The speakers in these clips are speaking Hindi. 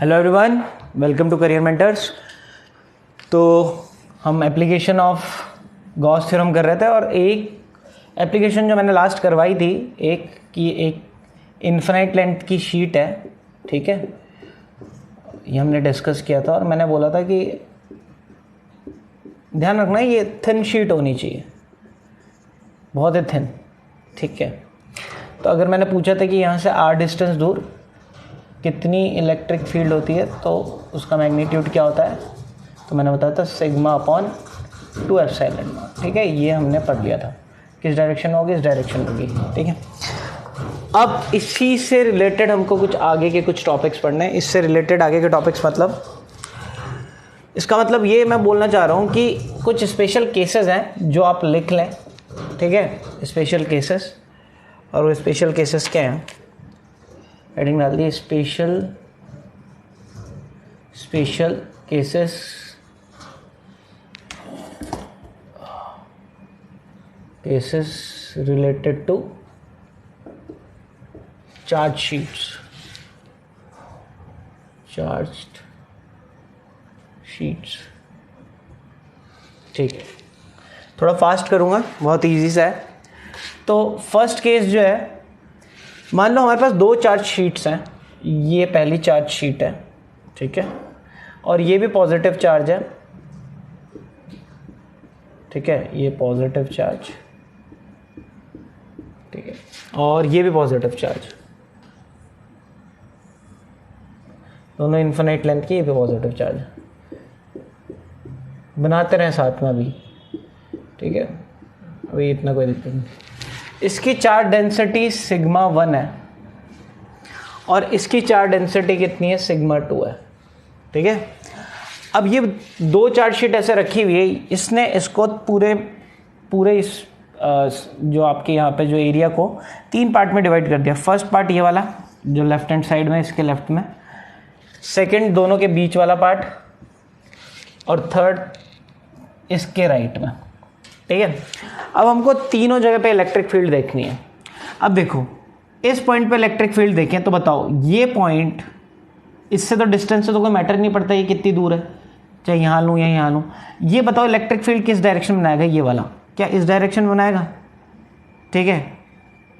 Hello everyone, welcome to Career Mentors. तो हम एप्लीकेशन ऑफ गॉस थ्योरम कर रहे थे और एक एप्लीकेशन जो मैंने लास्ट करवाई थी एक इन्फिनाइट लेंथ की शीट है, ठीक है। ये हमने डिस्कस किया था और मैंने बोला था कि ध्यान रखना ये थिन शीट होनी चाहिए, बहुत ही थिन, ठीक है। तो अगर मैंने पूछा था कि यहाँ से r डिस्टेंस दूर कितनी इलेक्ट्रिक फील्ड होती है तो उसका मैग्नीट्यूड क्या होता है, तो मैंने बताया था सिग्मा अपॉन 2 एप्सिलॉन नॉट, ठीक है। ये हमने पढ़ लिया था, किस डायरेक्शन में होगी, इस डायरेक्शन में होगी, ठीक है। अब इसी से रिलेटेड हमको कुछ आगे के कुछ टॉपिक्स पढ़ने हैं। इससे रिलेटेड आगे के टॉपिक्स मतलब इसका मतलब ये मैं बोलना चाह रहा हूँ कि कुछ स्पेशल केसेस हैं जो आप लिख लें, ठीक है। स्पेशल केसेस, और वो स्पेशल केसेस क्या हैं, हेडिंग डाल दी special cases related to charge sheets, ठीक है। थोड़ा फास्ट करूँगा, बहुत इजी सा है। तो फर्स्ट केस जो है, मान लो हमारे पास 2 चार्ज शीट्स हैं। ये पहली चार्ज शीट है, ठीक है, और ये भी पॉजिटिव चार्ज है, ठीक है। ये पॉजिटिव चार्ज, ठीक है, और ये भी पॉजिटिव चार्ज, दोनों इन्फिनिट लेंथ की, ये भी पॉजिटिव चार्ज। बनाते रहें साथ में अभी, ठीक है। अभी इतना कोई दिक्कत नहीं। इसकी चार्ज डेंसिटी सिग्मा 1 है और इसकी चार्ज डेंसिटी कितनी है, सिग्मा 2 है, ठीक है। अब ये 2 चार्ज शीट ऐसे रखी हुई है, इसने इसको पूरे इस जो आपके यहाँ पे जो एरिया को 3 पार्ट में डिवाइड कर दिया। फर्स्ट पार्ट ये वाला जो लेफ्ट हैंड साइड में, इसके लेफ्ट में, सेकंड दोनों के बीच वाला पार्ट, और थर्ड इसके राइट में, ठीक है। अब हमको तीनों जगह पे इलेक्ट्रिक फील्ड देखनी है। अब देखो, इस पॉइंट पे इलेक्ट्रिक फील्ड देखें तो बताओ, ये पॉइंट, इससे तो डिस्टेंस से तो कोई मैटर नहीं पड़ता ये कितनी दूर है, चाहे यहाँ लूँ या यहाँ लूँ। ये बताओ इलेक्ट्रिक फील्ड किस डायरेक्शन में बनाएगा, ये वाला, क्या इस डायरेक्शन में बनाएगा, ठीक है।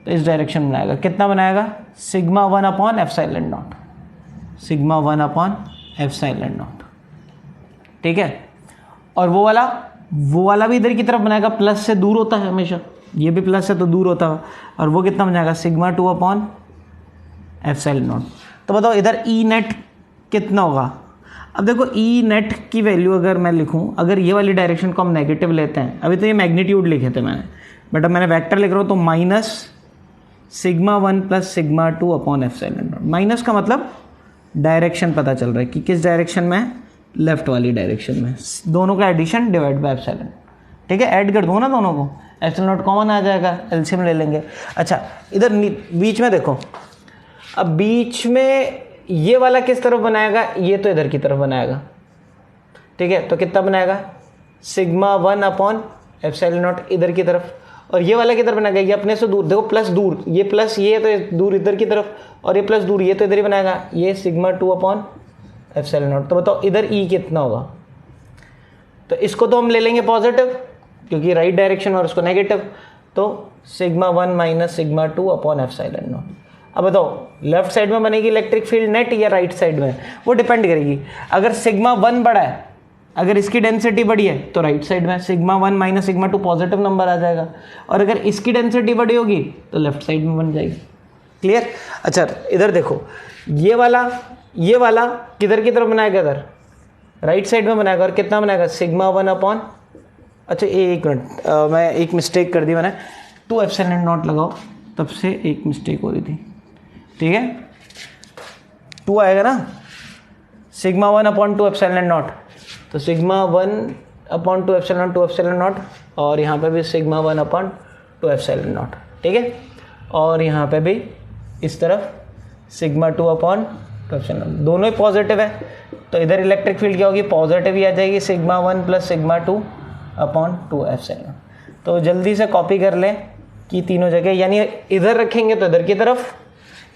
तो इस डायरेक्शन में बनाएगा, कितना बनाएगा, sigma 1 upon epsilon not, sigma 1 upon epsilon not, ठीक है। और वो वाला भी इधर की तरफ बनाएगा, प्लस से दूर होता है हमेशा, ये भी प्लस से तो दूर होता है, और वो कितना बनाएगा, सिग्मा 2 अपॉन एप्सिलॉन नॉट। तो बताओ इधर ई नेट कितना होगा। अब देखो ई नेट की वैल्यू अगर मैं लिखूं, अगर ये वाली डायरेक्शन को हम नेगेटिव लेते हैं, अभी तो ये मैग्नीट्यूड लिखे थे मैंने, बट अब मैंने वेक्टर लिख रहा हूँ, तो minus sigma 1 plus sigma 2 upon epsilon not. Minus का मतलब डायरेक्शन पता चल रहा है कि किस डायरेक्शन में है, लेफ्ट वाली डायरेक्शन में। दोनों का एडिशन डिवाइड बाय एप्सिलॉन, ठीक है। ऐड कर दूंगा ना दोनों को, एप्सिलॉन नॉट कॉमन आ जाएगा, एलसीएम ले लेंगे। अच्छा, इधर बीच में देखो, अब बीच में ये वाला किस तरफ बनाएगा, ये तो इधर की तरफ बनाएगा, ठीक है। तो कितना बनाएगा, सिग्मा 1 अपॉन एप्सिलॉन नॉट इधर की तरफ, और ये वाला किधर बनाएगा, ये अपने से दूर, देखो प्लस दूर, ये प्लस, ये तो दूर इधर की तरफ, और ये प्लस दूर, ये तो इधर ही बनाएगा, ये सिग्मा 2 अपॉन एप्सिलॉन नॉट। तो बताओ इधर ई कितना होगा, तो इसको तो हम ले लेंगे पॉजिटिव क्योंकि राइट डायरेक्शन, और उसको नेगेटिव, तो sigma 1 minus sigma 2 upon epsilon not. अब बताओ लेफ्ट साइड में बनेगी इलेक्ट्रिक फील्ड नेट या राइट साइड में, वो डिपेंड करेगी। अगर सिग्मा 1 बड़ा है, अगर इसकी डेंसिटी बड़ी है तो राइट साइड में sigma 1 minus sigma 2 positive number आ जाएगा, और अगर इसकी डेंसिटी बड़ी होगी तो लेफ्ट साइड में बन जाएगी। क्लियर। अच्छा इधर देखो, ये वाला किधर की तरफ बनाएगा, इधर राइट साइड में बनाएगा, और कितना बनाएगा, सिग्मा 1 अपॉन, अच्छा एक मिनट, मैं एक मिस्टेक कर दी मैंने, 2 एप्सिलॉन नॉट लगाओ, तब से एक मिस्टेक हो रही थी, ठीक है। 2 आएगा ना, सिग्मा 1 अपॉन 2 एप्सिलॉन नॉट, तो सिग्मा 1 अपॉन 2 एप्सिलॉन नॉट, और यहाँ पे भी सिग्मा 1 अपॉन 2 एप्सिलॉन नॉट, ठीक है। और यहाँ पे भी इस तरफ सिग्मा 2 अपॉन 2 एप्सिलॉन, दोनों ही पॉजिटिव है, तो इधर इलेक्ट्रिक फील्ड क्या होगी, पॉजिटिव ही आ जाएगी, sigma 1 plus sigma 2 upon 2 epsilon. तो जल्दी से कॉपी कर लें कि तीनों जगह, यानी इधर रखेंगे तो इधर की तरफ,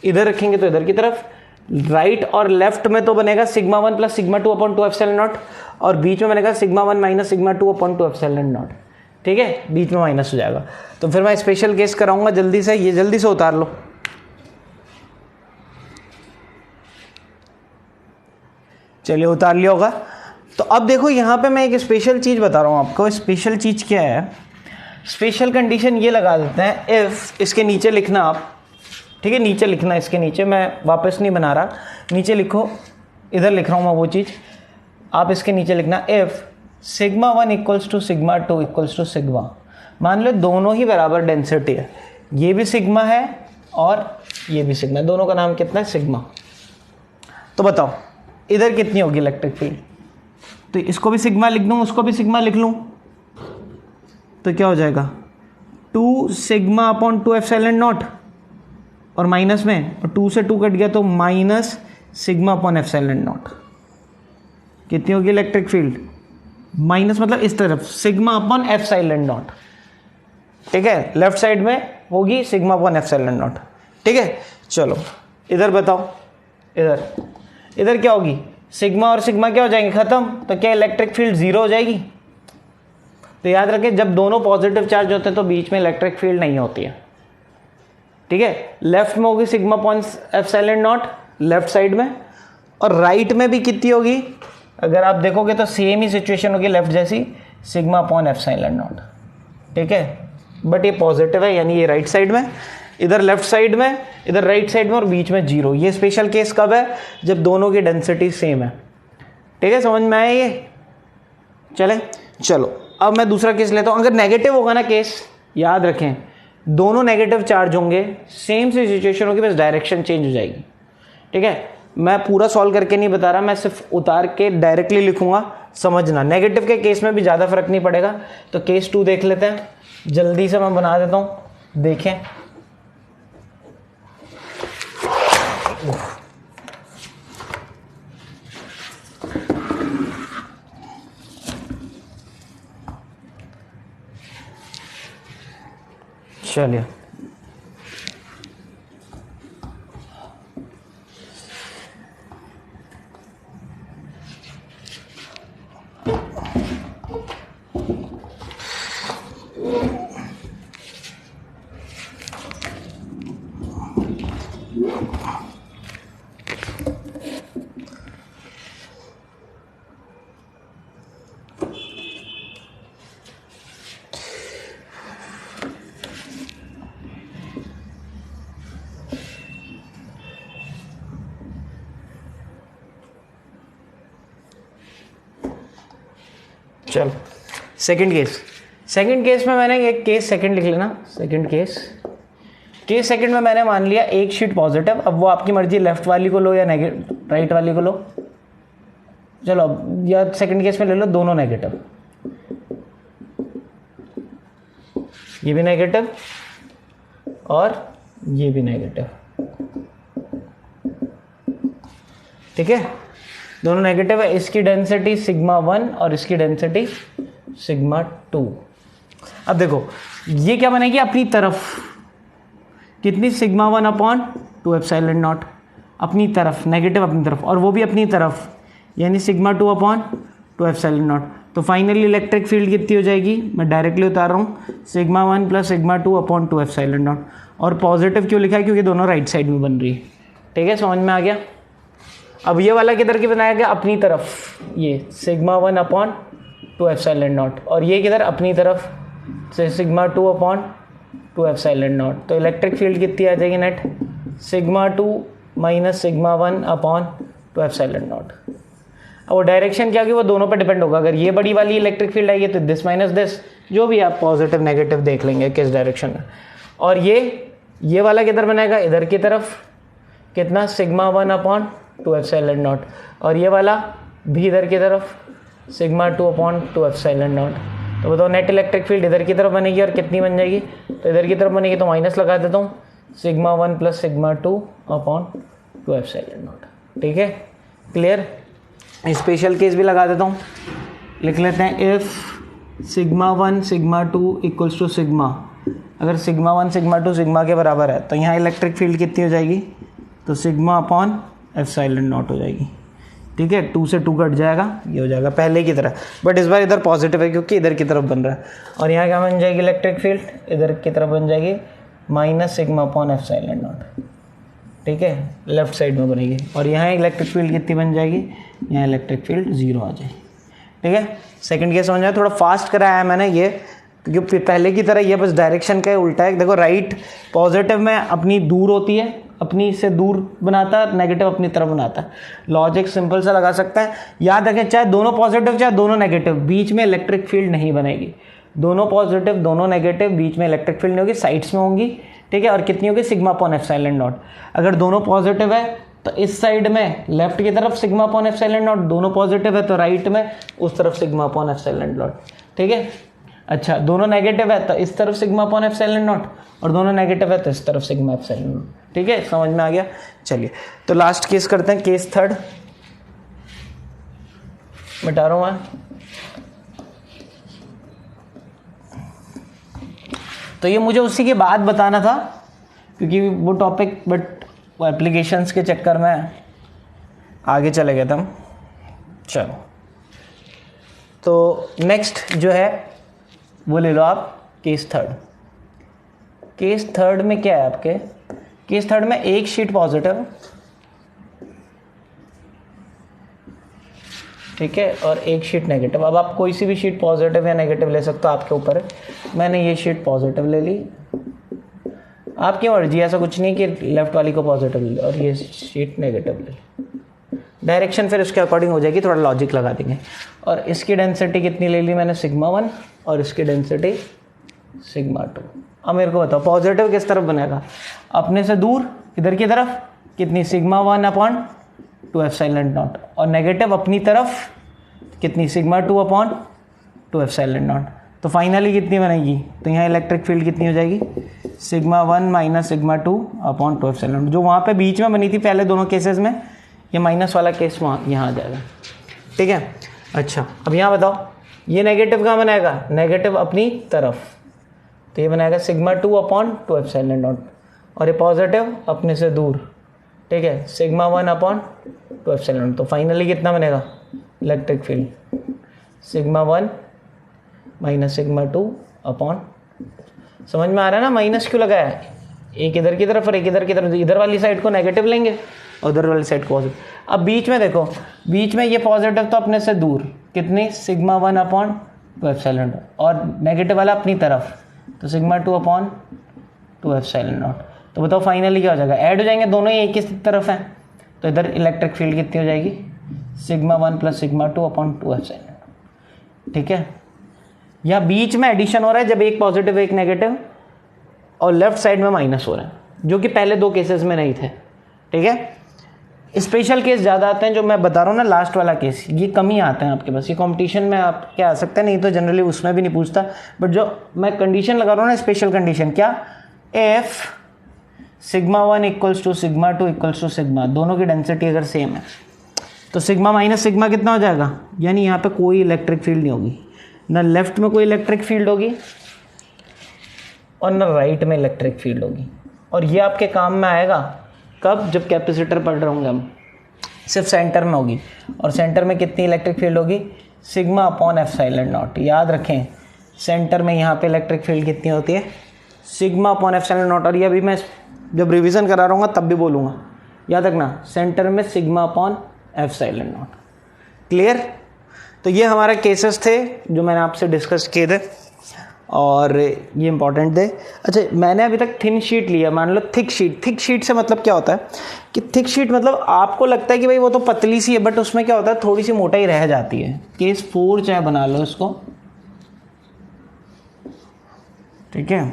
इधर रखेंगे तो इधर की तरफ, राइट और लेफ्ट में तो बनेगा sigma 1 plus sigma 2 upon 2 epsilon not, और बीच में बनेगा sigma 1 minus sigma 2 upon 2 epsilon not. ठीक है, बीच में माइनस हो जाएगा। तो फिर मैं स्पेशल केस कराऊंगा जल्दी से, ये जल्दी से उतार लो। चलिए उतार लिया होगा। तो अब देखो यहाँ पे मैं एक स्पेशल चीज़ बता रहा हूँ आपको। स्पेशल चीज़ क्या है? स्पेशल कंडीशन ये लगा देते हैं, इफ़ इसके नीचे लिखना आप, ठीक है, नीचे लिखना, इसके नीचे मैं वापस नहीं बना रहा, नीचे लिखो, इधर लिख रहा हूँ मैं वो चीज़, आप इसके नीचे लिखना if sigma 1 equals to sigma 2 equals to sigma. मान लो दोनों ही बराबर डेंसिटी है, ये भी सिग्मा है और ये भी सिग्मा, दोनों का नाम कितना है? सिग्मा। तो बताओ इधर कितनी होगी इलेक्ट्रिक फील्ड? तो इसको भी सिग्मा लिख दूँ, उसको भी सिग्मा लिख लूँ, तो क्या हो जाएगा? 2 सिग्मा अपॉन 2 एप्सिलॉन नॉट, और माइनस में, और 2 से 2 कट गया तो minus sigma upon epsilon not. कितनी होगी इलेक्ट्रिक फील्ड? माइनस मतलब इस तरफ सिग्मा अपॉन एप्सिलॉन नॉट। ठीक है, लेफ्ट साइड में होगी सिग्मा अपॉन एप्सिलॉन नॉट। ठीक है, चलो इधर बताओ, इधर क्या होगी? सिग्मा और सिग्मा क्या हो जाएंगे? खत्म। तो क्या इलेक्ट्रिक फील्ड जीरो हो जाएगी? तो याद रखें, जब दोनों पॉजिटिव चार्ज होते हैं तो बीच में इलेक्ट्रिक फील्ड नहीं होती है। ठीक है, लेफ्ट में होगी sigma upon epsilon not left side में, और राइट में भी कितनी होगी? अगर आप देखोगे तो सेम ही सिचुएशन होगी लेफ्ट जैसी, सिग्मा अपॉन एप्सिलॉन नॉट। ठीक है, बट ये पॉजिटिव है, यानी ये राइट साइड में, इधर लेफ्ट साइड में, इधर राइट साइड में, और बीच में जीरो। ये स्पेशल केस कब है? जब दोनों की डेंसिटी सेम है। ठीक है, समझ में आया ये? चलो अब मैं दूसरा केस लेता हूँ। अगर नेगेटिव होगा ना केस, याद रखें दोनों नेगेटिव चार्ज होंगे, सेम सी सिचुएशन होगी, बस डायरेक्शन चेंज हो जाएगी। ठीक है, मैं पूरा सॉल्व करके नहीं बता रहा, मैं सिर्फ उतार के डायरेक्टली लिखूंगा, समझना। नेगेटिव के केस में भी ज़्यादा फर्क नहीं पड़ेगा। तो केस 2 देख लेते हैं, जल्दी से मैं बना देता हूँ, देखें। चलिए, चलो सेकंड केस में मैंने एक केस सेकंड लिख लेना। सेकंड केस सेकंड में मैंने मान लिया एक शीट पॉजिटिव। अब वो आपकी मर्जी, लेफ्ट वाली को लो या राइट वाली को लो। चलो अब या सेकंड केस में ले लो दोनों नेगेटिव, ये भी नेगेटिव और ये भी नेगेटिव। ठीक है, दोनों नेगेटिव है। इसकी डेंसिटी सिग्मा 1 और इसकी डेंसिटी सिग्मा 2। अब देखो ये क्या बनेगी अपनी तरफ, कितनी? सिग्मा 1 अपॉन 2 एप्सिलॉन नॉट अपनी तरफ, नेगेटिव अपनी तरफ, और वो भी अपनी तरफ, यानी सिग्मा 2 अपॉन 2 एप्सिलॉन नॉट। तो फाइनली इलेक्ट्रिक फील्ड कितनी हो जाएगी? मैं डायरेक्टली उतार रहा हूँ, sigma 1 plus sigma 2 upon 2 epsilon not. और पॉजिटिव क्यों लिखा है? क्योंकि दोनों राइट साइड में बन रही है। ठीक है, समझ में आ गया? अब ये वाला किधर की बनाया गया? अपनी तरफ, ये सिग्मा 1 अपॉन 2 एप्सिलॉन नॉट, और ये किधर? अपनी तरफ से सिग्मा 2 अपॉन 2 एप्सिलॉन नॉट। तो इलेक्ट्रिक फील्ड कितनी आ जाएगी net? Sigma 2 minus sigma 1 upon 2 epsilon not. अब वो डायरेक्शन क्या होगी? वो दोनों पर डिपेंड होगा। अगर ये बड़ी वाली इलेक्ट्रिक फील्ड आएगी तो दिस माइनस दिस, जो भी आप पॉजिटिव नेगेटिव देख लेंगे किस डायरेक्शन में। और ये वाला किधर बनाएगा? इधर की तरफ, कितना? सिग्मा 1 अपॉन 2 एप्सिलॉन नॉट, और ये वाला भी इधर की तरफ, सिग्मा 2 अपॉन 2 एप्सिलॉन नॉट। तो बताओ नेट इलेक्ट्रिक फील्ड इधर की तरफ बनेगी और कितनी बन जाएगी? तो इधर की तरफ बनेगी, तो माइनस लगा देता हूँ, sigma 1 plus sigma 2 upon 2 epsilon not. ठीक है, क्लियर? स्पेशल केस भी लगा देता हूँ, लिख लेते हैं if sigma 1 sigma 2 equals to sigma. अगर सिग्मा 1 सिग्मा 2 सिग्मा के बराबर है तो यहाँ इलेक्ट्रिक फील्ड कितनी हो जाएगी? तो सिग्मा अपॉन एप्सिलॉन नॉट हो जाएगी। ठीक है, 2 से 2 कट जाएगा, ये हो जाएगा पहले की तरह, बट इस बार इधर पॉजिटिव है क्योंकि इधर की तरफ बन रहा है। और यहाँ क्या बन जाएगी इलेक्ट्रिक फील्ड, इधर की तरफ बन जाएगी minus sigma upon epsilon not. ठीक है, लेफ्ट साइड में बनेगी। और यहाँ इलेक्ट्रिक फील्ड कितनी बन जाएगी, यहाँ इलेक्ट्रिक फील्ड 0 आ जाएगी। ठीक है, सेकंड केस समझ आया, थोड़ा फास्ट कराया है मैंने ये, क्योंकि पहले की तरह ये बस डायरेक्शन का उल्टा है। देखो राइट पॉजिटिव में अपनी दूर होती है, अपनी से दूर बनाता है, नेगेटिव अपनी तरफ बनाता है। लॉजिक सिंपल सा लगा सकते हैं। याद रखें, चाहे दोनों पॉजिटिव चाहे दोनों नेगेटिव, बीच में इलेक्ट्रिक फील्ड नहीं बनेगी। दोनों पॉजिटिव दोनों नेगेटिव, बीच में इलेक्ट्रिक फील्ड नहीं होगी, साइड्स में होंगी। ठीक है, और कितनी होगी, सिग्मा अपॉन एप्सिलॉन नॉट। अगर दोनों पॉजिटिव है तो इस साइड में लेफ्ट की तरफ सिग्मा अपॉन एप्सिलॉन नॉट, दोनों पॉजिटिव है तो राइट में उस तरफ सिग्मा अपॉन एप्सिलॉन नॉट। ठीक है, अच्छा दोनों नेगेटिव है तो इस तरफ सिग्मा अपॉन एप्सिलॉन नॉट, और दोनों नेगेटिव है तो इस तरफ सिग्मा एप्सिलॉन नॉट। ठीक है, समझ में आ गया। चलिए तो लास्ट केस करते हैं, केस थर्ड मिटा रहा हूं मैं। तो ये मुझे उसी के बाद बताना था क्योंकि वो टॉपिक, बट वो एप्लीकेशंस के चक्कर में आगे चले गए थे हम। चलो तो नेक्स्ट जो है वो ले लो आप, केस थर्ड। केस थर्ड में क्या है आपके, केस थर्ड में एक शीट पॉजिटिव, ठीक है, और एक शीट नेगेटिव। अब आप कोई सी भी शीट पॉजिटिव या नेगेटिव ले सकते हो, आपके ऊपर है। मैंने ये शीट पॉजिटिव ले ली, आपकी मर्जी, ऐसा कुछ नहीं कि लेफ्ट वाली को पॉजिटिव ले ली और ये शीट नेगेटिव ले ली। डायरेक्शन फिर उसके अकॉर्डिंग हो जाएगी, थोड़ा लॉजिक लगा देंगे। और इसकी डेंसिटी कितनी ले ली मैंने, सिग्मा 1, और इसकी डेंसिटी सिग्मा 2। अब मेरे को बताओ पॉजिटिव किस तरफ बनेगा, अपने से दूर इधर की तरफ, कितनी, सिग्मा 1 अपॉन 2 एप्सिलॉन नॉट, और नेगेटिव अपनी तरफ कितनी, सिग्मा 2 अपॉन 2 एप्सिलॉन नॉट। तो फाइनली कितनी बनेगी, तो यहाँ इलेक्ट्रिक फील्ड कितनी हो जाएगी, sigma 1 minus sigma 2 upon 2 epsilon not. जो वहाँ पे बीच में बनी थी पहले दोनों केसेस में, ये माइनस वाला केस वहाँ यहाँ आ जाएगा। ठीक है, अच्छा अब यहाँ बताओ ये नेगेटिव कहाँ बनाएगा, नेगेटिव अपनी तरफ, तो ये बनाएगा सिग्मा 2 अपॉन 2 एप्सिलॉन नॉट, और ये पॉजिटिव अपने से दूर। ठीक है, सिग्मा 1 अपॉन 2 एप्सिलॉन नॉट। तो फाइनली कितना बनेगा electric field, sigma 1 minus sigma 2 upon, समझ में आ रहा है ना, माइनस क्यों लगाया है, एक इधर की तरफ और एक इधर की तरफ, इधर वाली साइड को नेगेटिव लेंगे और उधर वाली साइड को पॉजिटिव। अब बीच में देखो, बीच में ये पॉजिटिव तो अपने से दूर, कितनी, सिग्मा 1 अपॉन 2 एप्सिलॉन नॉट, और नेगेटिव वाला अपनी तरफ, तो सिग्मा 2 अपॉन 2 एप्सिलॉन नॉट। तो बताओ फाइनली क्या हो जाएगा, ऐड हो जाएंगे, दोनों ही एक ही तरफ हैं, तो इधर इलेक्ट्रिक फील्ड कितनी हो जाएगी, sigma 1 plus sigma 2 upon 2 epsilon not. ठीक है, या बीच में एडिशन हो रहा है जब एक पॉजिटिव एक नेगेटिव, और लेफ्ट साइड में माइनस हो रहा है, जो कि पहले दो केसेस में नहीं थे। ठीक है, स्पेशल केस ज़्यादा आते हैं, जो मैं बता रहा हूँ ना लास्ट वाला केस, ये कम ही आते हैं आपके पास, ये कंपटीशन में आप क्या आ सकते हैं, नहीं तो जनरली उसमें भी नहीं पूछता। बट जो मैं कंडीशन लगा रहा हूँ ना, स्पेशल कंडीशन, क्या, if sigma 1 equals to sigma 2 equals to sigma, दोनों की डेंसिटी अगर सेम है तो सिग्मा माइनस सिग्मा कितना हो जाएगा, यानी यहाँ पे कोई इलेक्ट्रिक फील्ड नहीं होगी, ना लेफ्ट में कोई इलेक्ट्रिक फील्ड होगी और ना राइट में इलेक्ट्रिक फील्ड होगी। और ये आपके काम में आएगा कब, जब कैपेसिटर पढ़ रहे होंगे हम, सिर्फ सेंटर में होगी, और सेंटर में कितनी इलेक्ट्रिक फील्ड होगी, सिग्मा अपॉन एप्सिलॉन नॉट। याद रखें सेंटर में यहाँ पे इलेक्ट्रिक फील्ड कितनी होती है, सिग्मा अपॉन एप्सिलॉन नॉट। और ये अभी मैं जब रिवीजन करा रहूँगा तब भी बोलूँगा, याद रखना सेंटर में sigma upon epsilon not. Clear, तो ये हमारे केसेस थे जो मैंने आपसे डिस्कस किए थे, और ये इंपॉर्टेंट थे। अच्छा, मैंने अभी तक थिन शीट लिया, मान लो थिक शीट। थिक शीट से मतलब क्या होता है कि थिक शीट मतलब आपको लगता है कि भाई वो तो पतली सी है, बट उसमें क्या होता है थोड़ी सी मोटाई रह जाती है। केस 4 चाहे बना लो इसको, ठीक है,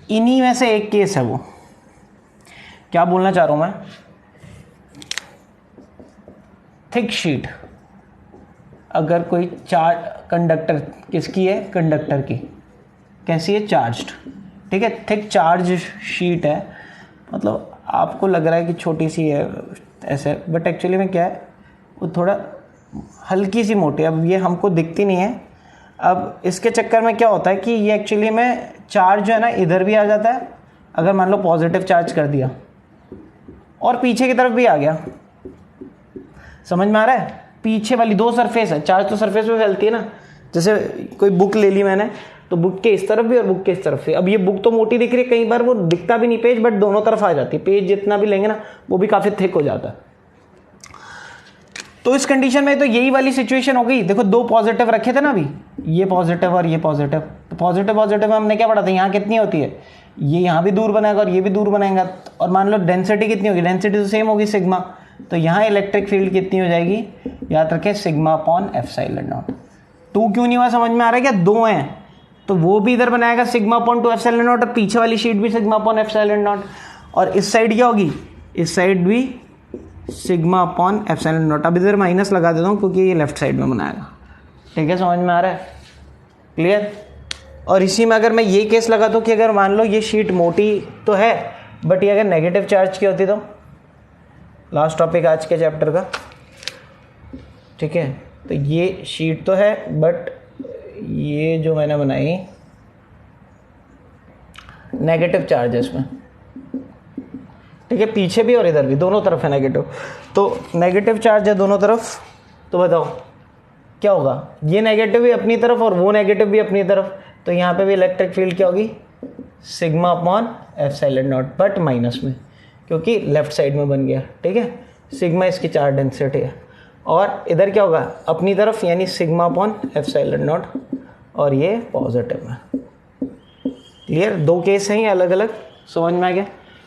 इन्हीं में से एक केस है वो। क्या बोलना चाह रहा हूं मैं, थिक शीट, अगर कोई चार्ज कंडक्टर, किसकी है, कंडक्टर की, कैसी है, चार्ज्ड। ठीक है, थिक चार्ज शीट है, मतलब आपको लग रहा है कि छोटी सी है ऐसे, बट एक्चुअली में क्या है, वो थोड़ा हल्की सी मोटी है। अब ये हमको दिखती नहीं है। अब इसके चक्कर में क्या होता है कि ये एक्चुअली में चार्ज जो है ना इधर भी आ जाता है, अगर मान लो पॉजिटिव चार्ज कर दिया, और पीछे की तरफ भी आ गया। समझ में आ रहा है? पीछे वाली दो सरफेस है, चार्ज तो सरफेस पे फैलती है ना। जैसे कोई बुक ले ली मैंने, तो बुक के इस तरफ भी और बुक के इस तरफ भी। अब ये बुक तो मोटी दिख रही है, कई बार वो दिखता भी नहीं पेज, बट दोनों तरफ आ जाती है। पेज जितना भी लेंगे ना वो भी काफ़ी थिक हो जाता है। तो इस कंडीशन में तो यही वाली सिचुएशन हो गई। देखो दो पॉजिटिव रखे थे ना अभी, ये पॉजिटिव और ये पॉजिटिव। तो पॉजिटिव पॉजिटिव में हमने क्या पढ़ा था, यहाँ कितनी होती है, ये यहाँ भी दूर बनाएगा और ये भी दूर बनाएगा। और मान लो डेंसिटी कितनी होगी, डेंसिटी तो सेम होगी सिग्मा, तो यहाँ इलेक्ट्रिक फील्ड कितनी हो जाएगी, याद रखें सिग्मा अपॉन एप्सिलॉन नॉट। 2 क्यों नहीं हुआ समझ में आ रहा है क्या, 2 हैं तो वो भी इधर बनाएगा सिग्मा अपॉन 2 एप्सिलॉन नॉट, और पीछे वाली शीट भी सिग्मा अपॉन एप्सिलॉन नॉट। और इस साइड क्या होगी, इस साइड भी सिग्मा अपॉन एप्सिलॉन नॉट। अब इधर माइनस लगा देता हूँ क्योंकि ये लेफ्ट साइड में बनाएगा। ठीक है, समझ में आ रहा है, क्लियर। और इसी में अगर मैं ये केस लगा दूँ कि अगर मान लो ये शीट मोटी तो है, बट ये अगर नेगेटिव चार्ज की होती तो, लास्ट टॉपिक आज के चैप्टर का, ठीक है। तो ये शीट तो है बट ये जो मैंने बनाई नेगेटिव चार्ज है इसमें, ठीक है, पीछे भी और इधर भी, दोनों तरफ है नेगेटिव। तो नेगेटिव चार्ज है दोनों तरफ, तो बताओ क्या होगा, ये नेगेटिव भी अपनी तरफ और वो नेगेटिव भी अपनी तरफ, तो यहाँ पे भी इलेक्ट्रिक फील्ड क्या होगी, sigma upon epsilon not, but minus में क्योंकि लेफ्ट साइड में बन गया। ठीक है, सिग्मा इसकी चार्ज डेंसिटी है, और इधर क्या होगा अपनी तरफ, यानी सिग्मा अपॉन एप्सिलॉन नॉट, और ये पॉजिटिव है। क्लियर, दो केस हैं ये अलग अलग, समझ में आ गया,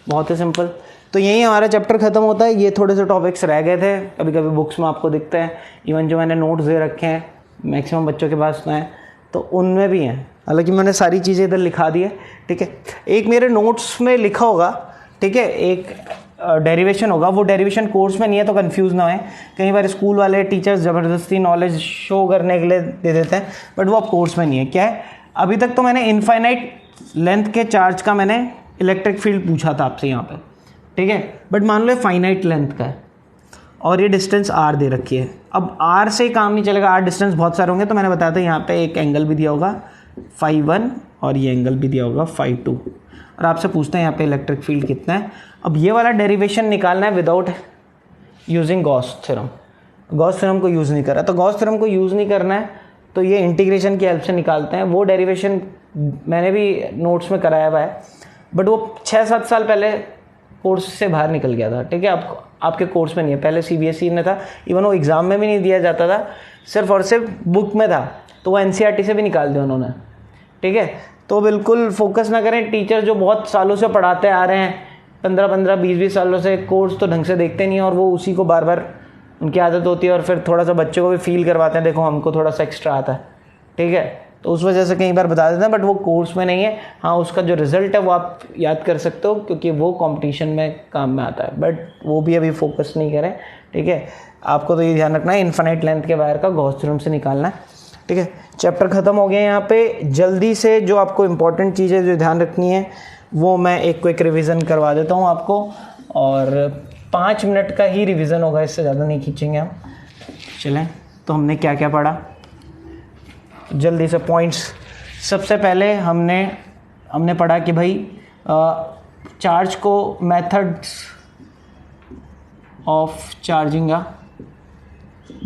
बहुत ही सिंपल। तो यही हमारा चैप्टर खत्म होता है। ये थोड़े से टॉपिक्स रह गए थे, कभी कभी बुक्स में आपको दिखते हैं, इवन जो मैंने नोट्स दे रखे हैं मैक्सिमम बच्चों के पास तो हैं, तो उनमें भी हैं, हालांकि मैंने सारी चीज़ें इधर लिखा दी है। ठीक है, एक मेरे नोट्स में लिखा होगा, ठीक है, एक डेरिवेशन होगा, वो डेरिवेशन कोर्स में नहीं है तो कंफ्यूज ना है। कई बार स्कूल वाले टीचर्स ज़बरदस्ती नॉलेज शो करने के लिए दे देते हैं, बट वो अब कोर्स में नहीं है। क्या है, अभी तक तो मैंने इनफाइनाइट लेंथ के चार्ज का मैंने इलेक्ट्रिक फील्ड पूछा था आपसे यहाँ पे, ठीक है, बट मान लो फाइनाइट लेंथ का है और ये डिस्टेंस r दे रखी है। अब r से काम नहीं चलेगा, r डिस्टेंस बहुत सारे होंगे, तो मैंने बताया था यहाँ पे एक एंगल भी दिया होगा φ1 और ये एंगल भी दिया होगा φ2, और आपसे पूछते हैं यहाँ पे इलेक्ट्रिक फील्ड कितना है। अब ये वाला डेरिवेशन निकालना है without using Gauss theorem. Gauss theorem को यूज़ नहीं करा, तो गॉस थ्योरम को यूज़ नहीं करना है तो ये इंटीग्रेशन की हेल्प से निकालते हैं। वो डेरिवेशन मैंने भी नोट्स में कराया हुआ है, बट वो 6-7 साल पहले कोर्स से बाहर निकल गया था। ठीक है, आपके कोर्स में नहीं है, पहले CBSE में था, इवन वो एग्ज़ाम में भी नहीं दिया जाता था, सिर्फ और सिर्फ बुक में था, तो वो NCERT से भी निकाल दिया उन्होंने। ठीक है, तो बिल्कुल फोकस ना करें। टीचर जो बहुत सालों से पढ़ाते आ रहे हैं, 15-15, 20-20 सालों से, कोर्स तो ढंग से देखते नहीं, और वो उसी को बार बार उनकी आदत होती है, और फिर थोड़ा सा बच्चों को भी फील करवाते हैं, देखो हमको थोड़ा सा एक्स्ट्रा आता है। ठीक है, तो उस वजह से कई बार बता देते हैं, बट वो कोर्स में नहीं है। हाँ, उसका जो रिजल्ट है वो आप याद कर सकते हो, क्योंकि वो कंपटीशन में काम में आता है, बट वो भी अभी फोकस नहीं करें। ठीक है, आपको तो ये ध्यान रखना है इनफाइनाइट लेंथ के वायर का गॉस थ्योरम से निकालना है। ठीक है, चैप्टर ख़त्म हो गया यहाँ पे। जल्दी से जो आपको इंपॉर्टेंट चीज़ें जो ध्यान रखनी है वो मैं एक क्विक रिविज़न करवा देता हूँ आपको, और 5 मिनट का ही रिविज़न होगा, इससे ज़्यादा नहीं खींचेंगे हम। चलें, तो हमने क्या क्या पढ़ा जल्दी से पॉइंट्स। सबसे पहले हमने पढ़ा कि भाई चार्ज को methods of charging a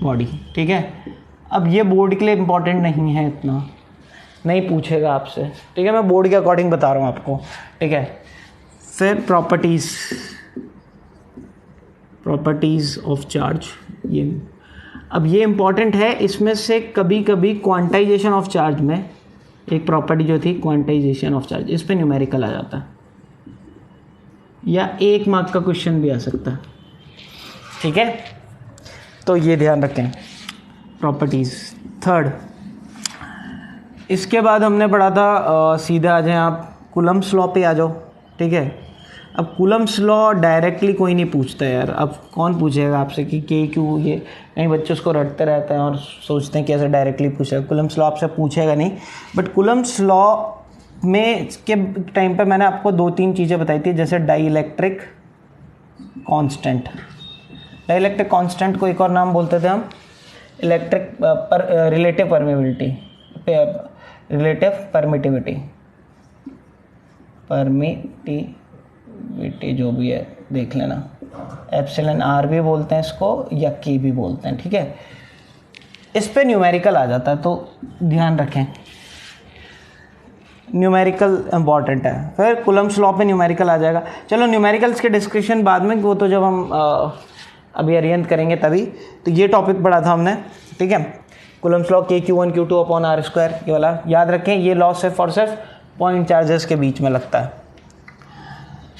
body. ठीक है, अब ये बोर्ड के लिए इम्पोर्टेंट नहीं है, इतना नहीं पूछेगा आपसे। ठीक है, मैं बोर्ड के अकॉर्डिंग बता रहा हूँ आपको। ठीक है, फिर प्रॉपर्टीज़ ऑफ चार्ज, ये अब ये इम्पॉर्टेंट है। इसमें से कभी कभी क्वांटाइजेशन ऑफ चार्ज में एक प्रॉपर्टी जो थी क्वांटाइजेशन ऑफ चार्ज, इस पे न्यूमेरिकल आ जाता है, या 1 मार्क का क्वेश्चन भी आ सकता है। ठीक है, तो ये ध्यान रखें प्रॉपर्टीज़। थर्ड, इसके बाद हमने पढ़ा था, सीधे आ जाएं आप कूलम्ब्स लॉ पे आ जाओ। ठीक है, अब कूलम्ब्स लॉ डायरेक्टली कोई नहीं पूछता यार, अब कौन पूछेगा आपसे कि के क्यों, ये कई बच्चे उसको रटते रहते हैं और सोचते हैं कि ऐसे डायरेक्टली पूछेगा। कूलम्ब्स लॉ आपसे पूछेगा नहीं, बट कूलम्ब्स लॉ में के टाइम पे मैंने आपको 2-3 चीज़ें बताई थी, जैसे डाइइलेक्ट्रिक कांस्टेंट। डाइइलेक्ट्रिक कांस्टेंट को एक और नाम बोलते थे हम रिलेटिव परमिटिविटी, जो भी है देख लेना। एप्सिलॉन आर भी बोलते हैं इसको या के भी बोलते हैं, ठीक है। इस पे न्यूमेरिकल आ जाता है तो ध्यान रखें, न्यूमेरिकल इंपॉर्टेंट है। फिर कूलम्ब्स लॉ पे न्यूमेरिकल आ जाएगा। चलो न्यूमेरिकल्स के डिस्कशन बाद में, वो तो जब हम अभी अरियंत करेंगे तभी। तो ये टॉपिक पढ़ा था हमने, ठीक है। Coulomb's law K(q1 q2 upon r square, ये वाला याद रखें। ये लॉ सिर्फ और सिर्फ पॉइंट चार्जेस के बीच में लगता है।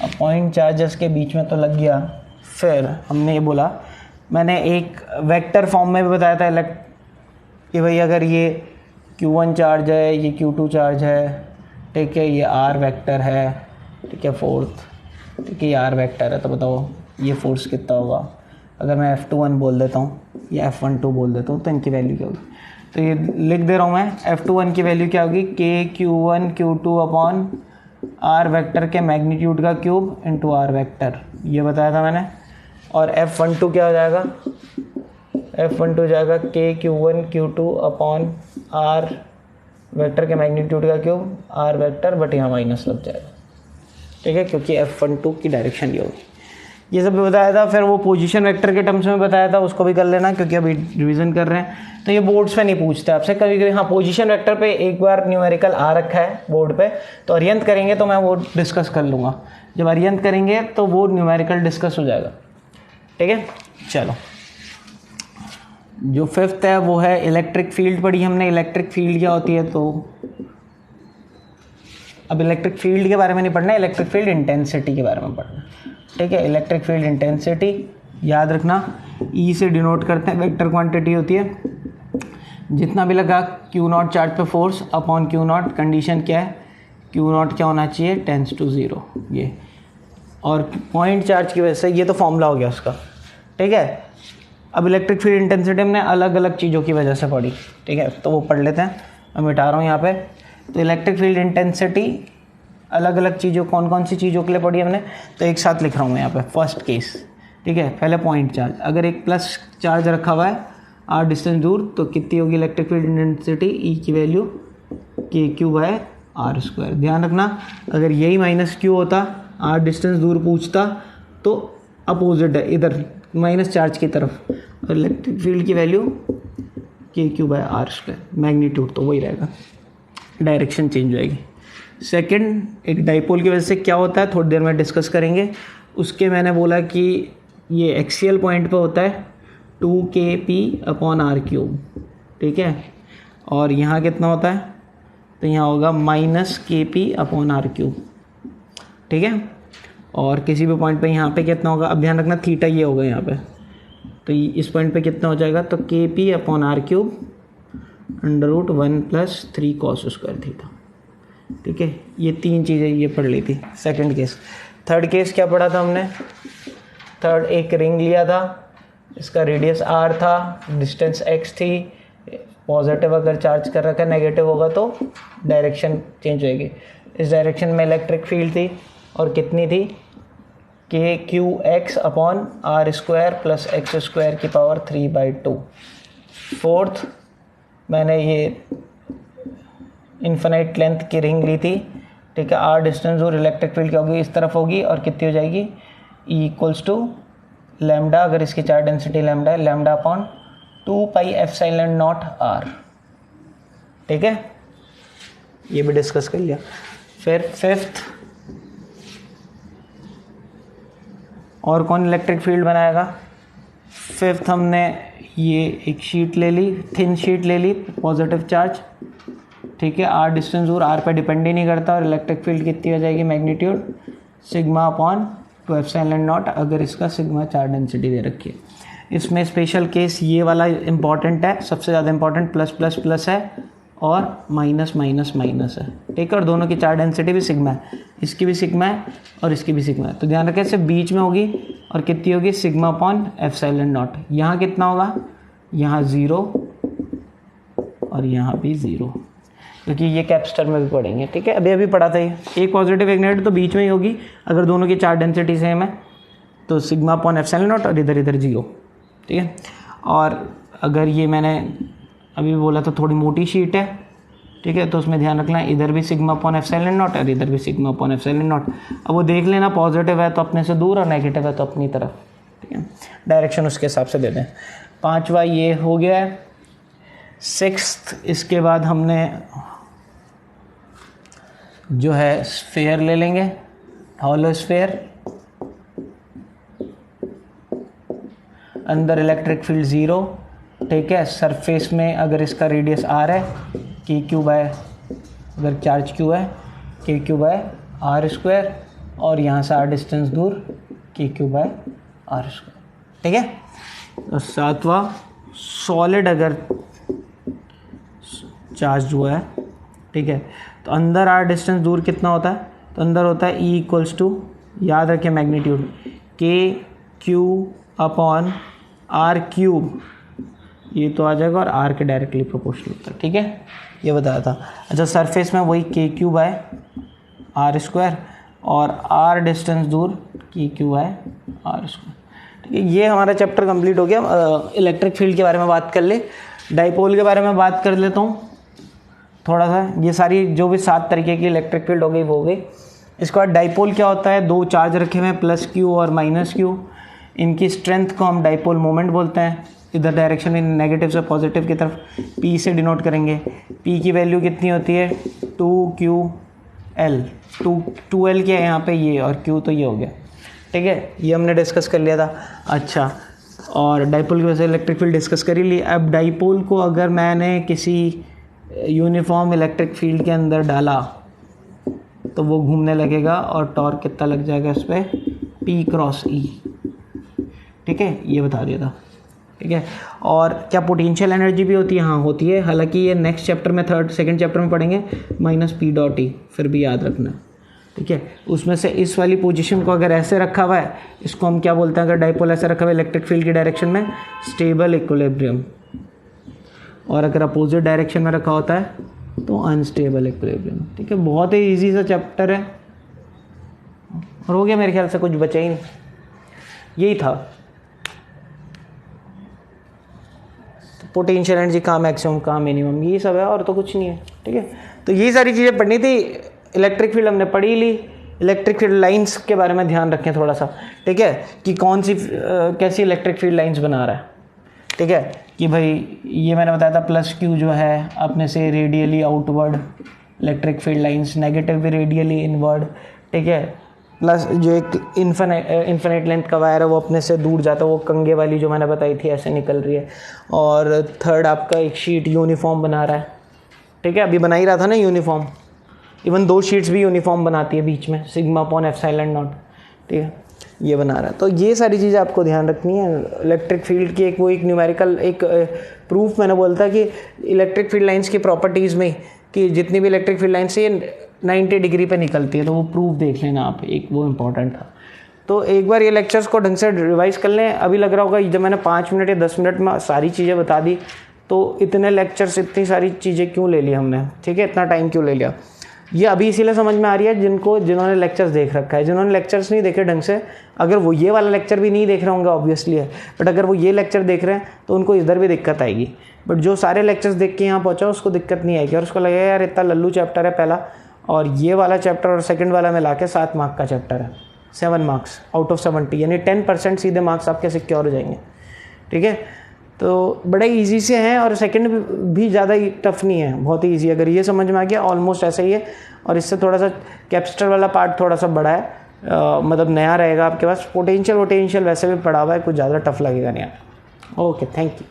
अब पॉइंट चार्जेस के बीच में तो लग गया। फिर हमने ये बोला, मैंने एक वेक्टर फॉर्म में भी बताया था कि भाई अगर ये Q1 चार्ज है, ये Q2 चार्ज है, ठीक है, ये R वेक्टर है, ठीक है, फोर्थ, ठीक है, ये R वेक्टर है, तो बताओ ये फोर्स कितना होगा। अगर मैं F21 बोल देता हूँ या F12 बोल देता हूँ तो इनकी वैल्यू क्या होगी। तो ये लिख दे रहा हूँ मैं, F21 की वैल्यू क्या होगी, K(q1 q2 upon R vector के मैग्नीट्यूड का क्यूब इंटू R वेक्टर, ये बताया था मैंने। और F12 क्या हो जाएगा, F12 हो जाएगा K(q1 q2 upon R vector के मैग्नीट्यूड का क्यूब R वेक्टर, बट यहाँ माइनस लग जाएगा, ठीक है, क्योंकि F12 की डायरेक्शन ये होगी। ये सब भी बताया था। फिर वो पोजीशन वेक्टर के टर्म्स में बताया था, उसको भी कर लेना क्योंकि अभी रिवीजन कर रहे हैं। तो ये बोर्ड्स पे नहीं पूछते आपसे, कभी कभी हाँ पोजीशन वेक्टर पे एक बार न्यूमेरिकल आ रखा है बोर्ड पे, तो अरियंत करेंगे तो मैं वो डिस्कस कर लूँगा। जब अरियंत करेंगे तो वो न्यूमेरिकल डिस्कस हो जाएगा, ठीक है। चलो, जो फिफ्थ है वो है इलेक्ट्रिक फील्ड पढ़ी हमने। इलेक्ट्रिक फील्ड क्या होती है, तो अब इलेक्ट्रिक फील्ड के बारे में नहीं पढ़ना, इलेक्ट्रिक फील्ड इंटेंसिटी के बारे में पढ़ना, ठीक है। इलेक्ट्रिक फील्ड इंटेंसिटी याद रखना, ई से डिनोट करते हैं, वेक्टर क्वांटिटी होती है। जितना भी लगा Q0 चार्ज पे फोर्स अपॉन Q0, कंडीशन क्या है, Q0 क्या होना चाहिए, टेंस टू 0, ये। और पॉइंट चार्ज की वजह से, ये तो फॉर्मूला हो गया उसका, ठीक है। अब इलेक्ट्रिक फील्ड इंटेंसिटी हमने अलग अलग चीज़ों की वजह से पढ़ी, ठीक है, तो वो पढ़ लेते हैं। मैं मिटा रहा हूँ यहाँ पे। तो इलेक्ट्रिक फील्ड इंटेंसिटी अलग अलग चीज़ों, कौन कौन सी चीज़ों के लिए पढ़ी हमने, तो एक साथ लिख रहा हूँ मैं यहाँ पे। फर्स्ट केस, ठीक है, पहले पॉइंट चार्ज, अगर एक प्लस चार्ज रखा हुआ है r डिस्टेंस दूर, तो कितनी होगी इलेक्ट्रिक फील्ड इंटेंसिटी, ई की वैल्यू K(q)/r स्क्वायर। ध्यान रखना, अगर यही माइनस क्यू होता, r डिस्टेंस दूर पूछता, तो अपोजिट है, इधर माइनस चार्ज की तरफ, और इलेक्ट्रिक फील्ड की वैल्यू K(q)/r स्क्वायर, मैग्नीट्यूड तो वही रहेगा, डायरेक्शन चेंज हो जाएगी। सेकंड, एक डाइपोल की वजह से क्या होता है, थोड़ी देर में डिस्कस करेंगे। उसके मैंने बोला कि ये एक्सियल पॉइंट पे होता है 2kp/r³, ठीक है। और यहाँ कितना होता है, तो यहाँ होगा -kp/r³, ठीक है। और किसी भी पॉइंट पे यहाँ पे कितना होगा, अब ध्यान रखना थीटा ये होगा यहाँ पे, तो इस पॉइंट पे कितना हो जाएगा, तो kp/r³ √1 + 3 cos² थीटा, ठीक है। ये तीन चीज़ें ये पढ़ ली थी, सेकंड केस। थर्ड केस क्या पढ़ा था हमने, थर्ड एक रिंग लिया था, इसका रेडियस r था, डिस्टेंस x थी, पॉजिटिव अगर चार्ज कर रखा है, नेगेटिव होगा तो डायरेक्शन चेंज होएगी। इस डायरेक्शन में इलेक्ट्रिक फील्ड थी, और कितनी थी, Kqx/r² + x² 3/2। फोर्थ, मैंने ये इन्फिनाइट लेंथ की रिंग ली थी, ठीक है। r डिस्टेंस और इलेक्ट्रिक फील्ड क्या होगी, इस तरफ होगी, और कितनी हो जाएगी, E λ, अगर इसकी चार्ज डेंसिटी लैम्डा है, λ/2πε0r, ठीक है। ये भी डिस्कस कर लिया। फिर फिफ्थ, और कौन इलेक्ट्रिक फील्ड बनाएगा। फिफ्थ, हमने ये एक शीट ले ली, थिन शीट ले ली, पॉजिटिव चार्ज, ठीक है। r डिस्टेंस दूर, r पे डिपेंड ही नहीं करता, और इलेक्ट्रिक फील्ड कितनी हो जाएगी, मैग्नीट्यूड σ/2ε0, अगर इसका सिग्मा चार्ज डेंसिटी दे रखी है। इसमें स्पेशल केस ये वाला इंपॉर्टेंट है, सबसे ज़्यादा इंपॉर्टेंट, +++ है और माइनस है, ठीक है। और दोनों की चार्ज डेंसिटी भी सिग्मा है, इसकी भी सिग्मा है और इसकी भी सिग्मा है, तो ध्यान रखें सिर्फ बीच में होगी, और कितनी होगी, σ/ε0। यहाँ कितना होगा, यहाँ 0 और यहाँ भी 0, क्योंकि ये कैप्स्टर में भी पढ़ेंगे, ठीक है। अभी पढ़ा था ये, एक पॉजिटिव एक नेगेटिव, तो बीच में ही होगी। अगर दोनों की चार्ज डेंसिटी सेम है तो σ/ε0, और इधर 0, ठीक है। और अगर ये मैंने अभी बोला था थोड़ी मोटी शीट है, ठीक है। तो उसमें ध्यान रखना है इधर भी सिग्मा अपॉन एप्सिलॉन नॉट और इधर भी सिग्मा अपॉन एप्सिलॉन नॉट। अब वो देख लेना पॉजिटिव है तो अपने से दूर और नेगेटिव है तो अपनी तरफ, ठीक है। डायरेक्शन उसके हिसाब से दे दें। 5वां ये हो गया है। 6th इसके बाद हमने जो है स्फेयर ले लेंगे, हॉलो स्फेयर, अंदर इलेक्ट्रिक फील्ड 0, ठीक है। सरफेस में अगर इसका रेडियस r है के क्यू बाय, अगर चार्ज क्यू है के क्यू बाय आर स्क्वायर, और यहाँ से r डिस्टेंस दूर के क्यू बाय आर स्क्वायर, ठीक है। और 7वां सॉलिड अगर चार्ज हुआ है, ठीक है, तो अंदर r डिस्टेंस दूर कितना होता है, तो अंदर होता है E इक्वल्स टू, याद रखें मैग्नीट्यूड, के क्यू अपॉन आर क्यूब, ये तो आ जाएगा और आर के डायरेक्टली प्रोपोर्शनल होता है, ठीक है, ये बताया था। अच्छा, सरफेस में वही के क्यू बाय आर स्क्वायर और आर डिस्टेंस दूर के क्यू बाय आर स्क्वायर, ठीक है। ये हमारा चैप्टर कंप्लीट हो गया। इलेक्ट्रिक फील्ड के बारे में बात कर ले, डाइपोल के बारे में बात कर लेता हूँ थोड़ा सा। ये सारी जो भी 7 तरीके की इलेक्ट्रिक फील्ड हो गई वो हो गई। इसके बाद डाइपोल क्या होता है, 2 चार्ज रखे हुए हैं प्लस क्यू और माइनस क्यू, इनकी स्ट्रेंथ को हम डाइपोल मोमेंट बोलते हैं। इधर डायरेक्शन में नेगेटिव से पॉजिटिव की तरफ पी से डिनोट करेंगे। पी की वैल्यू कितनी होती है 2QL, 2L क्या है यहाँ पे ये, और Q तो ये हो गया, ठीक है, ये हमने डिस्कस कर लिया था। अच्छा, और डाइपोल की वजह से इलेक्ट्रिक फील्ड डिस्कस कर ही ली। अब डाइपोल को अगर मैंने किसी यूनिफॉर्म इलेक्ट्रिक फील्ड के अंदर डाला तो वो घूमने लगेगा और टॉर्क कितना लग जाएगा इस पर, P क्रॉस E, ठीक है, ये बता दिया था, ठीक है। और क्या पोटेंशियल एनर्जी भी होती है, हाँ होती है, हालांकि ये नेक्स्ट चैप्टर में सेकंड चैप्टर में पढ़ेंगे, -P.E, फिर भी याद रखना, ठीक है। उसमें से इस वाली पोजीशन को अगर ऐसे रखा हुआ है, इसको हम क्या बोलते हैं, अगर डाइपोल ऐसे रखा हुआ है इलेक्ट्रिक फील्ड की डायरेक्शन में, स्टेबल इक्विलिब्रियम, और अगर अपोजिट डायरेक्शन में रखा होता है तो अनस्टेबल इक्विलिब्रियम, ठीक है। बहुत ही ईजी सा चैप्टर है और हो गया, मेरे ख्याल से कुछ बचा ही नहीं, यही था। पोटेंशियल एनर्जी कहाँ मैक्सिमम कहाँ मिनिमम, यही सब है और तो कुछ नहीं है, ठीक है। तो यही सारी चीज़ें पढ़नी थी। इलेक्ट्रिक फील्ड हमने पढ़ी ली। इलेक्ट्रिक फील्ड लाइंस के बारे में ध्यान रखें थोड़ा सा, ठीक है, कि कौन सी कैसी इलेक्ट्रिक फील्ड लाइंस बना रहा है, ठीक है, कि भाई ये मैंने बताया था प्लस क्यू जो है अपने से radially outward electric field lines, negative भी रेडियली इनवर्ड, ठीक है, प्लस जो एक इन्फिनिट लेंथ का वायर है वो अपने से दूर जाता है, वो कंगे वाली जो मैंने बताई थी ऐसे निकल रही है। और थर्ड आपका एक शीट यूनिफॉर्म बना रहा है, ठीक है, अभी बना ही रहा था ना यूनिफॉर्म, इवन 2 शीट्स भी यूनिफॉर्म बनाती है बीच में, सिग्मा अपॉन एप्सिलॉन नॉट, ठीक है, ये बना रहा है। तो ये सारी चीज़ें आपको ध्यान रखनी है। इलेक्ट्रिक फील्ड की एक न्यूमेरिकल एक प्रूफ मैंने बोलता कि इलेक्ट्रिक फील्ड लाइंस की प्रॉपर्टीज़ में कि जितनी भी इलेक्ट्रिक फील्ड लाइन्स ये 90 डिग्री पे निकलती है, तो वो प्रूफ देख लेना आप, एक वो इम्पॉर्टेंट था। तो एक बार ये लेक्चर्स को ढंग से रिवाइज कर लें। अभी लग रहा होगा जब मैंने 5 मिनट या 10 मिनट में सारी चीज़ें बता दी तो इतने लेक्चर्स, इतनी सारी चीज़ें क्यों ले ली हमने, ठीक है, इतना टाइम क्यों ले लिया। ये अभी इसीलिए समझ में आ रही है जिन्होंने लेक्चर्स देख रखा है। जिन्होंने लेक्चर्स नहीं देखे ढंग से, अगर वो ये वाला लेक्चर भी नहीं देख रहे होंगे ऑब्वियसली है, बट अगर वो ये लेक्चर देख रहे हैं तो उनको इधर भी दिक्कत आएगी। बट जो सारे लेक्चर्स देख के यहाँ पहुँचा उसको दिक्कत नहीं आएगी और उसको लगेगा यार इतना लल्लू चैप्टर है पहला, और ये वाला चैप्टर और सेकंड वाला मिला के 7 मार्क का चैप्टर है, 7 मार्क्स आउट ऑफ 70, यानी 10% सीधे मार्क्स आपके सिक्योर हो जाएंगे, ठीक है। तो बड़े इजी से हैं और सेकंड भी ज़्यादा टफ नहीं है, बहुत ही इजी। अगर ये समझ में आ गया ऑलमोस्ट ऐसा ही है, और इससे थोड़ा सा कैप्स्टर वाला पार्ट थोड़ा सा बड़ा है, मतलब नया रहेगा आपके पास। पोटेंशियल वैसे भी पड़ा हुआ है, कुछ ज़्यादा टफ लगेगा नहीं। Okay, thank you.